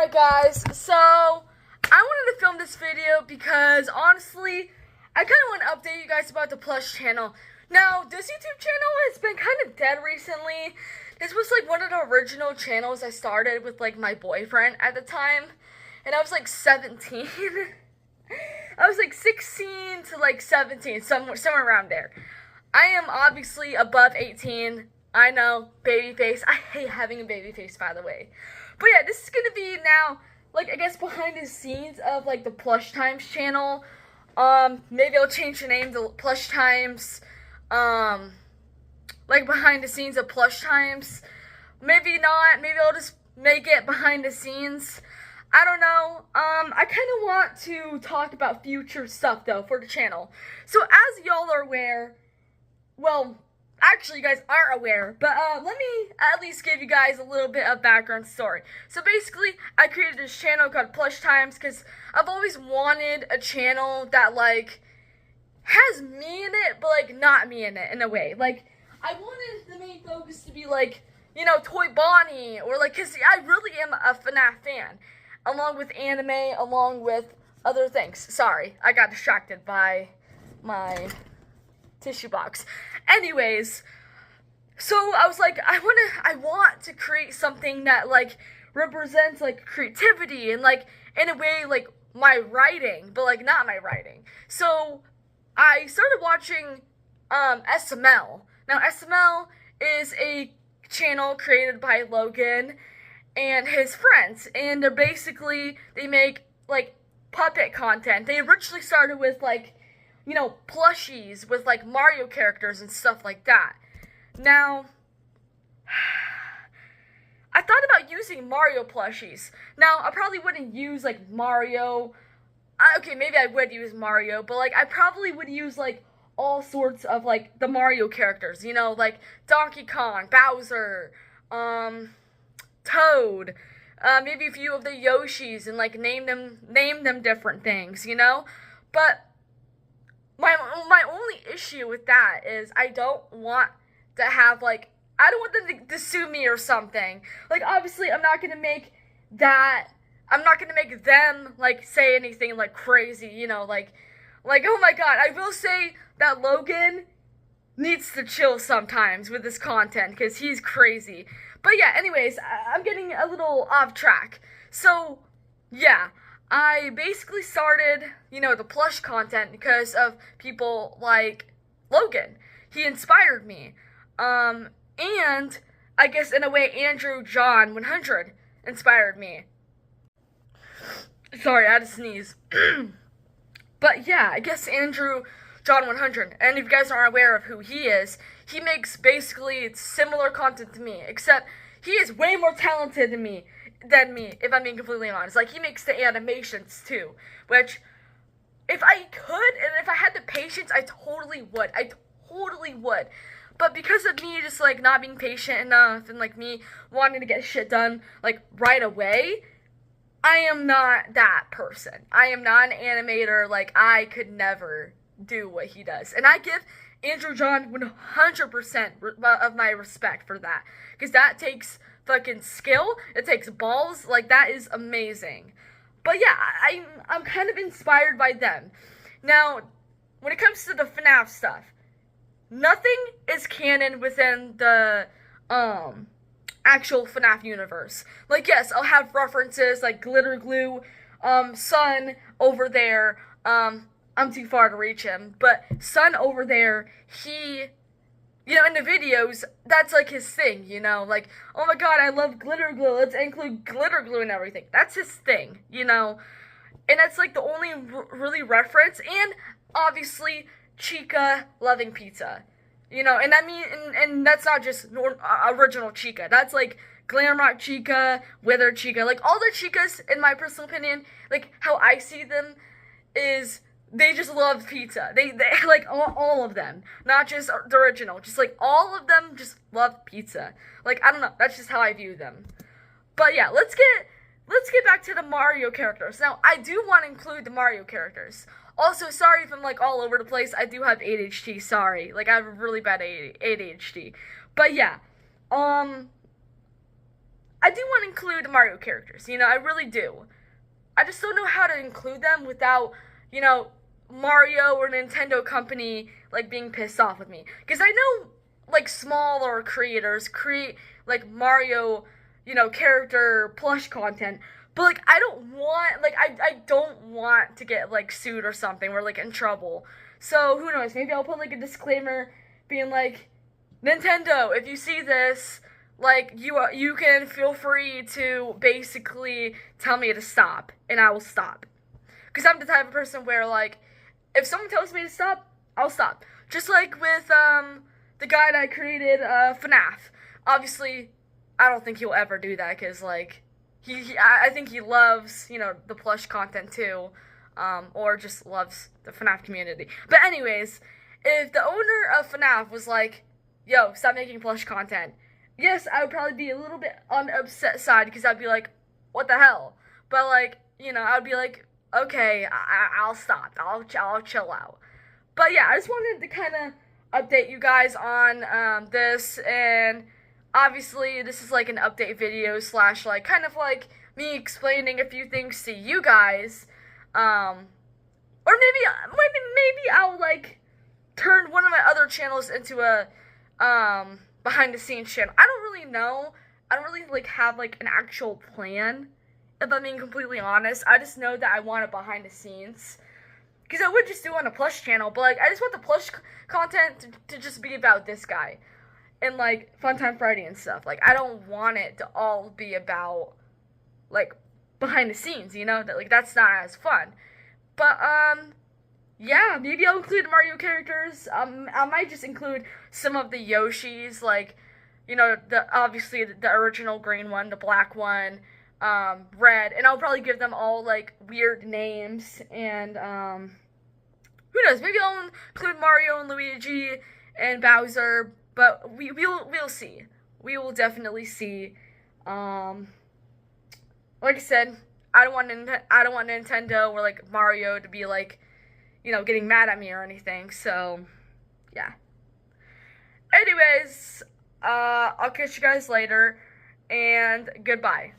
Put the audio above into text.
Alright guys, so I wanted to film this video because honestly, I kind of want to update you guys about the Plush channel. Now, this YouTube channel has been kind of dead recently. This was like one of the original channels I started with like my boyfriend at the time. And I was like 17. I was like 16 to like 17, somewhere around there. I am obviously above 18. I know, baby face. I hate having a baby face, by the way. But yeah, this is going to be now, like, I guess behind the scenes of, like, the Plush Times channel. Maybe I'll change the name to Plush Times. Like, behind the scenes of Plush Times. Maybe not. Maybe I'll just make it behind the scenes. I don't know. I kind of want to talk about future stuff, though, for the channel. So, as y'all are aware, well, actually, you guys aren't aware, but let me at least give you guys a little bit of background story. So basically, I created this channel called Plush Times because I've always wanted a channel that, like, has me in it, but, like, not me in it, in a way. Like, I wanted the main focus to be, like, you know, Toy Bonnie, or, like, because I really am a FNAF fan, along with anime, along with other things. Sorry, I got distracted by my tissue box. Anyways, so I was like, I want to create something that, like, represents, like, creativity and, like, in a way, like, my writing, but, like, not my writing. So I started watching SML. Now, SML is a channel created by Logan and his friends, and they're basically, they make, like, puppet content. They originally started with, like, you know, plushies with, like, Mario characters and stuff like that. Now, I thought about using Mario plushies. Now, I probably wouldn't use, like, Mario. Okay, maybe I would use Mario, but, like, I probably would use, like, all sorts of, like, the Mario characters, you know, like Donkey Kong, Bowser, Toad, maybe a few of the Yoshis, and, like, name them different things, you know? But my only issue with that is I don't want to have, like, I don't want them to sue me or something. Like, obviously, I'm not going to make them, like, say anything, like, crazy, you know, like, oh my god, I will say that Logan needs to chill sometimes with this content, because he's crazy. But yeah, anyways, I'm getting a little off track. So, yeah. I basically started, you know, the plush content because of people like Logan. He inspired me. And I guess in a way Andrew John 100 inspired me. Sorry, I had to sneeze. But yeah, I guess Andrew John 100. And if you guys aren't aware of who he is, he makes basically similar content to me, except he is way more talented than me, if I'm being completely honest. Like, he makes the animations too, which, if I could, and if I had the patience, I totally would. But because of me just, like, not being patient enough, and, like, me wanting to get shit done, like, right away, I am not that person. I am not an animator. Like, I could never do what he does. And I give Andrew John 100% of my respect for that, because that takes fucking skill, it takes balls, like, that is amazing. But yeah, I'm kind of inspired by them. Now, when it comes to the FNAF stuff, nothing is canon within the actual FNAF universe. Like, yes, I'll have references like Glitter Glue, Sun over there, I'm too far to reach him, but Sun over there, he, you know, in the videos, that's, like, his thing, you know? Like, oh my god, I love Glitter Glue, let's include Glitter Glue and everything. That's his thing, you know? And that's, like, the only really reference. And, obviously, Chica loving pizza. You know, and I mean, and that's not just original Chica. That's, like, Glamrock Chica, Wither Chica. Like, all the Chicas, in my personal opinion, like, how I see them is they just love pizza. They like, all of them. Not just the original. Just, like, all of them just love pizza. Like, I don't know. That's just how I view them. But, yeah, let's get back to the Mario characters. Now, I do want to include the Mario characters. Also, sorry if I'm, like, all over the place. I do have ADHD, sorry. Like, I have really bad ADHD. But, yeah. I do want to include Mario characters. I really do. I just don't know how to include them without, Mario or Nintendo company like being pissed off with me. Because I know like smaller creators create like Mario, character plush content. But like I don't want I don't want to get like sued or something or like in trouble. So who knows? Maybe I'll put like a disclaimer being like, Nintendo, if you see this, like you can feel free to basically tell me to stop, and I will stop. Cause I'm the type of person where like, if someone tells me to stop, I'll stop. Just like with the guy that created FNAF. Obviously, I don't think he'll ever do that, cause like I think he loves the plush content too, or just loves the FNAF community. But anyways, if the owner of FNAF was like, yo, stop making plush content, yes, I would probably be a little bit on the upset side because I'd be like, what the hell? But like, I'd be like, okay, I'll stop. I'll chill out. But yeah, I just wanted to kind of update you guys on this, and obviously this is like an update video slash like kind of like me explaining a few things to you guys, or maybe I'll like turn one of my other channels into a behind the scenes channel. I don't really know. I don't really like have like an actual plan, if I'm being completely honest. I just know that I want it behind the scenes. Because I would just do it on a plush channel, but like I just want the plush content to just be about this guy. And like Funtime Friday and stuff. Like I don't want it to all be about like behind the scenes, that like that's not as fun. But yeah, maybe I'll include Mario characters. I might just include some of the Yoshis, like, obviously the original green one, the black one, red, and I'll probably give them all like weird names. And who knows? Maybe I'll include Mario and Luigi and Bowser. But we'll see. We will definitely see. Like I said, I don't want Nintendo or like Mario to be like, getting mad at me or anything. So, yeah. Anyways, I'll catch you guys later, and goodbye.